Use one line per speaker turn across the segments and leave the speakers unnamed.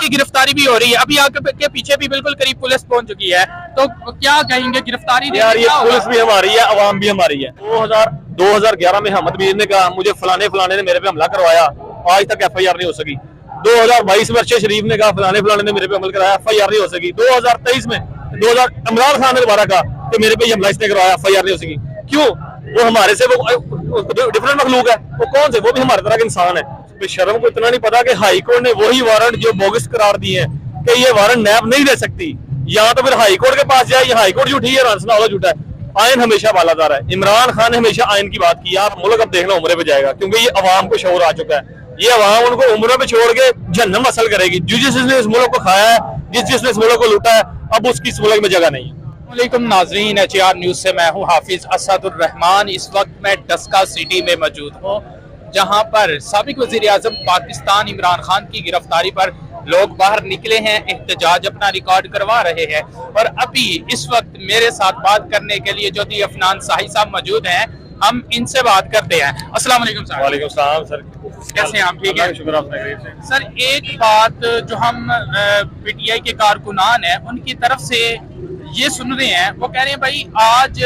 गिरफ्तारी भी हो रही है, अभी आपके पीछे भी बिल्कुल करीब पुलिस पहुंच चुकी है, तो क्या कहेंगे गिरफ्तारी
यार? ये पुलिस भी हमारी है, अवाम भी हमारी है। 2011 में अहमद मीर ने कहा मुझे फलाने ने मेरे पे हमला करवाया, आज तक FIR नहीं हो सकी। 2022 में अरशद शरीफ ने कहा फलाने ने मेरे पे हमला कराया, FIR नहीं हो सकी। 2023 में इमरान खान ने दोबारा कहा कि मेरे पे हमला इसने करवाया, FIR नहीं हो सकी। क्यों? वो हमारे से वो डिफरेंट मखलूक है, वो कौन से? वो भी हमारे तरह का इंसान है। शर्म को इतना नहीं पता कि हाई कोर्ट ने वही वारंट जो बोगस करार दिए हैं कि ये वारंट नैब नहीं दे सकती, या तो फिर हाई कोर्ट के पास जाए, या हाई कोर्ट झूठी है, रानसनावाला झूठा है। आयन हमेशा बालादार है। इमरान खान ने हमेशा आयन की बात की। आप मुल्क अब देखना उम्रे पे जाएगा, क्योंकि ये अवाम को शऊर आ चुका है। ये अवाम उनको उम्र पे छोड़ के जहन्नम हासिल करेगी। जिसने इस मुल्क को खाया है, जिसने इस मुल्क को लूटा है, अब उसकी इस मुल्क में जगह नहीं है।
वालेकुम नाजरीन, HR न्यूज से मैं हूं हाफिज असदुर्रहमान। इस वक्त मैं डस्का सिटी में मौजूद हूं, जहां पर साबिक वज़ीर-ए-आज़म पाकिस्तान इमरान खान की गिरफ्तारी पर लोग बाहर निकले हैं, एहतजाज अपना रिकॉर्ड करवा रहे हैं। और अभी इस वक्त मेरे साथ बात करने के लिए ज्योति अफनान शाही साहब मौजूद हैं, हम इनसे बात करते हैं। अस्सलाम वालेकुम सर।
वालेकुम सलाम सर,
कैसे हैं आप? ठीक है,
शुक्र आपने।
सर एक बात जो हम PTI के कारकुनान हैं उनकी तरफ से ये सुन रहे हैं, वो कह रहे हैं भाई आज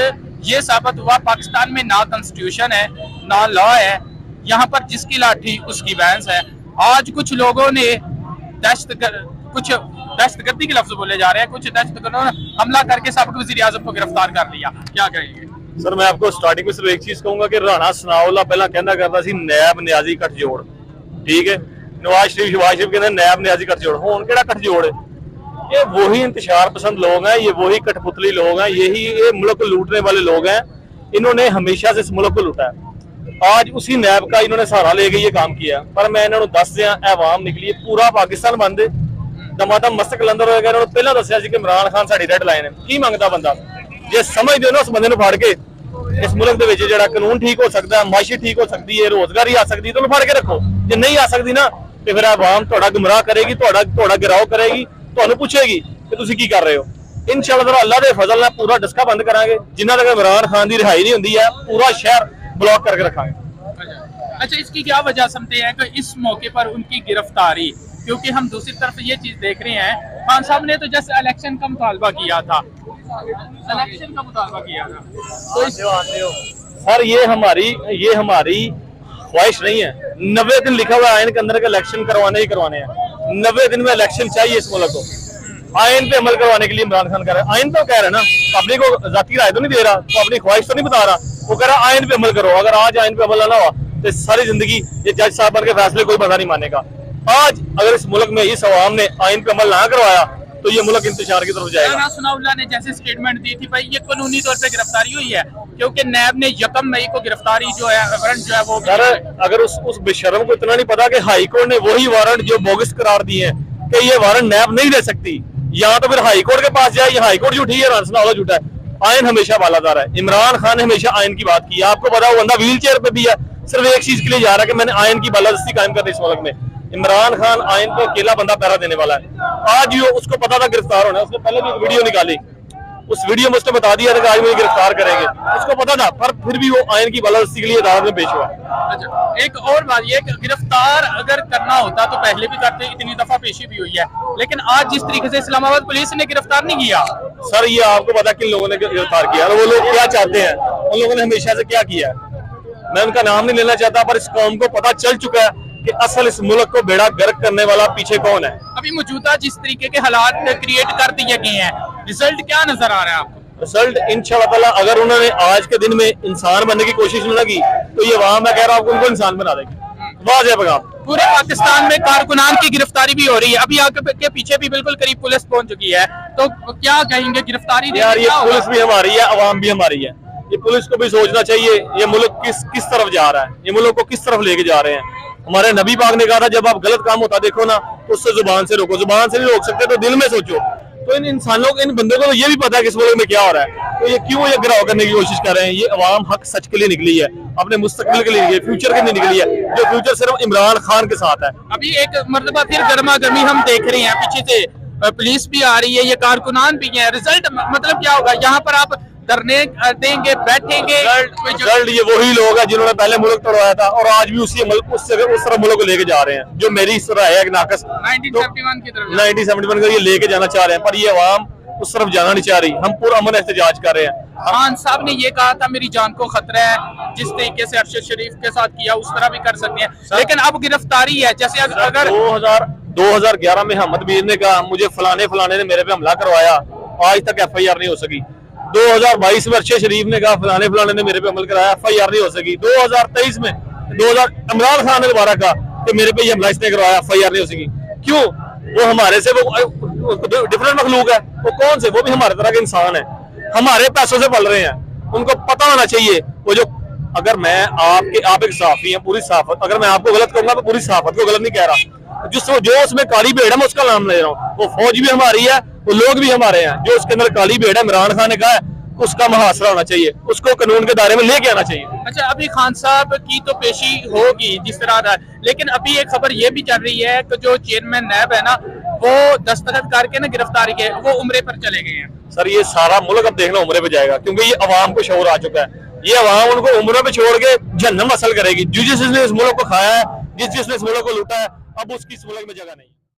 ये साबित हुआ पाकिस्तान में ना कॉन्स्टिट्यूशन है ना लॉ है, यहाँ पर जिसकी लाठी उसकी भैंस है। आज कुछ लोगों ने कुछ दहशतगर्दी के लफ्ज बोले जा रहे हैं, कुछ दहशतगर्दों ने हमला करके साबिक वज़ीर-ए-आज़म को गिरफ्तार कर लिया, क्या कहेंगे?
सर मैं आपको स्टार्टिंग में सिर्फ एक चीज कहूंगा कि राणा सनाउल्लाह पहला कहना करता सी नैब न्याजी गठजोड़, ठीक है। नवाज शरीफ कहते नैब न्याजी गठजोड़, हुण किहड़ा गठजोड़ है? ये वही इंतशार पसंद लोग हैं, ये वही कठपुतली लोग हैं, ये मुल्क को लूटने वाले लोग हैं। इन्होंने हमेशा से इस मुल्क को लूटा है। आज उसी नैब का इन्होंने सहारा लेके ये काम किया। पर मैं इन्होंने दस दिया अवाम निकली पूरा पाकिस्तान बंद है, दमादम मस्त कलंदर होएगा। इन्होंने पहला दसिया कि इमरान खान साडी रेड लाइन है। की मंगदा बंदा? जे समझदे हो ना उस बंदे नूं फड़ के इस मुल्क दे विच जिहड़ा कानून ठीक हो सकदा है, माशी ठीक हो सकदी है, रोजगारी आ सकदी है, तो उन्हें फड़ के रखो। जे नहीं आ सकदी ना तो फिर अवाम तुहाडा गुमराह करेगी, तुहाडा गिराव करेगी, तुहानूं पूछेगी कि तुसीं की कर रहे हो। इंशाअल्लाह अल्लाह दे फजल नाल पूरा डस्का बंद करांगे। जिन्ना तक इमरान खान दी रिहाई नहीं हुंदी है, पूरा शहर ब्लॉक करके रखांगे।
अच्छा, इसकी क्या वजह समझते हैं कि इस मौके पर उनकी गिरफ्तारी? क्योंकि हम दूसरी तरफ ये चीज देख रहे हैं, खान साहब ने तो जस्ट इलेक्शन का मुतालबा किया था, तो
सर ये हमारी ख्वाहिश नहीं है। 90 दिन लिखा हुआ है आयन के अंदर के इलेक्शन करवाने ही करवाने हैं। 90 दिन में इलेक्शन चाहिए इस मुल्क को। आयन पे अमल करवाने के लिए इमरान खान कह रहा है। आयन तो कह रहा है ना, अपने को जाती राय तो नहीं दे रहा, तो अपनी ख्वाहिश तो नहीं बता रहा। वो कह रहा है आयन पे अमल करो। अगर आज आयन पे अमल ना हुआ तो सारी जिंदगी ये जज साहब के फैसले कोई बंदा नहीं मानेगा। आज अगर इस मुल्क में इस अवाम ने आयन पे अमल ना करवाया तो ये मुल्क इंतशार की तरफ जाएगा।
राणा सनाउल्लाह ने जैसे स्टेटमेंट दी थी भाई ये कानूनी तौर पे गिरफ्तारी हुई है, क्योंकि नैब ने 1 मई को गिरफ्तारी जो है वारंट जो है वो
सर अगर उस बेशरम को इतना नहीं पता कि हाई कोर्ट ने वही वारंट जो बोगस करार दिए हैं कि ये वारंट नैब नहीं दे सकती, या तो फिर हाई कोर्ट के पास जाए, या हाई कोर्ट झूठी है, रानसनावाला झूठा है। आयन हमेशा बालादार है। इमरान खान ने हमेशा आयन की बात की है। आपको पता वो बंदा व्हील चेयर पे भी है, सिर्फ एक चीज के लिए जा रहा है कि मैंने आयन की बालादस्ती कायम कर दी इस मुल्क में। इमरान खान आयन को अकेला बंदा पैरा देने वाला है। आज ये उसको पता था गिरफ्तार होना है, उसने पहले भी एक वीडियो निकाली, उस वीडियो में उसने बता दिया था कि आज मुझे गिरफ्तार करेंगे, उसको पता था, पर फिर भी वो आयन की बालादस्ती के लिए अदालत में पेश हुआ।
अच्छा, एक और बात ये गिरफ्तार अगर करना होता तो पहले भी करते, इतनी दफा पेशी भी हुई है, लेकिन आज जिस तरीके से इस्लामाबाद पुलिस ने गिरफ्तार नहीं किया।
सर ये आपको पता किन लोगों ने गिरफ्तार किया, वो लोग क्या चाहते हैं, उन लोगों ने हमेशा से क्या किया है, मैं उनका नाम नहीं लेना चाहता, पर इस कौम को पता चल चुका है कि असल इस मुल्क को बेड़ा गर्क करने वाला पीछे कौन है।
अभी मौजूदा जिस तरीके के हालात क्रिएट कर दिए गए हैं, रिजल्ट क्या नजर आ रहा है आपको?
रिजल्ट इंशाअल्लाह अगर उन्होंने आज के दिन में इंसान बनने की कोशिश न की तो ये वहां मैं कह रहा हूँ उनको इंसान बना देगी। वाज़ेह पैगाम।
पूरे पाकिस्तान में कारकुनान की गिरफ्तारी भी हो रही है, अभी आपके पीछे भी बिल्कुल करीब पुलिस पहुंच चुकी है, तो क्या कहेंगे गिरफ्तारी?
यार ये पुलिस भी हमारी है, अवाम भी हमारी है। ये पुलिस को भी सोचना चाहिए ये मुल्क किस तरफ जा रहा है, ये मुल्क को किस तरफ लेके जा रहे हैं। हमारे नबी पाक ने कहा था जब आप गलत काम होता देखो ना तो उससे जुबान से रोको, जुबान से नहीं रोक सकते तो दिल में सोचो। तो इन इंसानों को, इन बंदों को ये भी पता है कि इस मुल्क में क्या हो रहा है, तो ये क्यों ये गिराव करने की कोशिश कर रहे हैं। ये अवाम हक सच के लिए निकली है, अपने मुस्तकबिल के लिए, फ्यूचर के लिए निकली है, जो फ्यूचर सिर्फ इमरान खान के साथ है।
अभी एक मरतबा फिर गर्मा गर्मी हम देख रहे हैं, पीछे से पुलिस भी आ रही है, ये कारकुनान भी है, रिजल्ट मतलब क्या होगा? यहाँ पर आप धरने देंगे, बैठेंगे? कोई जो-
रिजल्ट ये वही लोग हैं जिन्होंने पहले मुल्क तोड़वाया था और आज भी उसी मुल्क उस तरह मुल्क को लेके जा रहे हैं, जो मेरी इस तरह है नाकस
1971 की तरफ
1971 को ये लेके जाना चाह रहे हैं, पर ये अवाम उस तरफ जाना नहीं चाह रही। हम पूरा अमन एहतजाज कर रहे हैं।
खान साहब ने ये कहा था मेरी जान को खतरा है, जिस तरीके से अरशद शरीफ के साथ किया उस तरह भी कर सकते हैं, लेकिन अब गिरफ्तारी है। जैसे अगर
2011 में अहमद मीर ने कहा मुझे फलाने फलाने ने मेरे पे हमला करवाया, आज तक FIR नहीं हो सकी। 2022 में अरशद शरीफ ने कहा फलाने फलाने ने मेरे पे हमला कराया, FIR नहीं हो सकी। 2023 में इमरान खान ने दोबारा कहा कि मेरे पे ये हमला इसने करवाया, FIR नहीं हो सकी। क्यों? वो हमारे से वो डिफरेंट मखलूक है। वो कौन से? वो भी हमारे तरह के इंसान है, हमारे पैसों से पल रहे हैं। उनको पता होना चाहिए वो जो, अगर मैं आप एक सहाफी हैं, पूरी सहाफत, अगर मैं आपको गलत कहूंगा तो पूरी सहाफत को गलत नहीं कह रहा। जो उसमें काली भेड़ है मैं उसका नाम ले रहा हूँ। वो फौज भी हमारी है, वो लोग भी हमारे हैं। जो उसके अंदर काली भेड़ है, इमरान खान ने कहा है उसका मुहासरा होना चाहिए, उसको कानून के दायरे में लेके आना चाहिए।
अच्छा, अभी खान साहब की तो पेशी होगी जिस तरह रहा, लेकिन अभी एक खबर ये भी चल रही है कि जो चेयरमैन नैब है ना, वो दस्तखत करके ना गिरफ्तारी के वो उम्रे पर चले गए हैं।
सर ये सारा मुल्क अब देखना उम्रे पे जाएगा, क्योंकि ये अवाम को शऊर आ चुका है। ये अवाम उनको उम्रे पे छोड़ के जहन्नम हासिल करेगी। जिसने इस मुल्क को खाया है, जिसने इस मुल्क को लूटा है, अब उसकी इस मुल्क में जगह नहीं।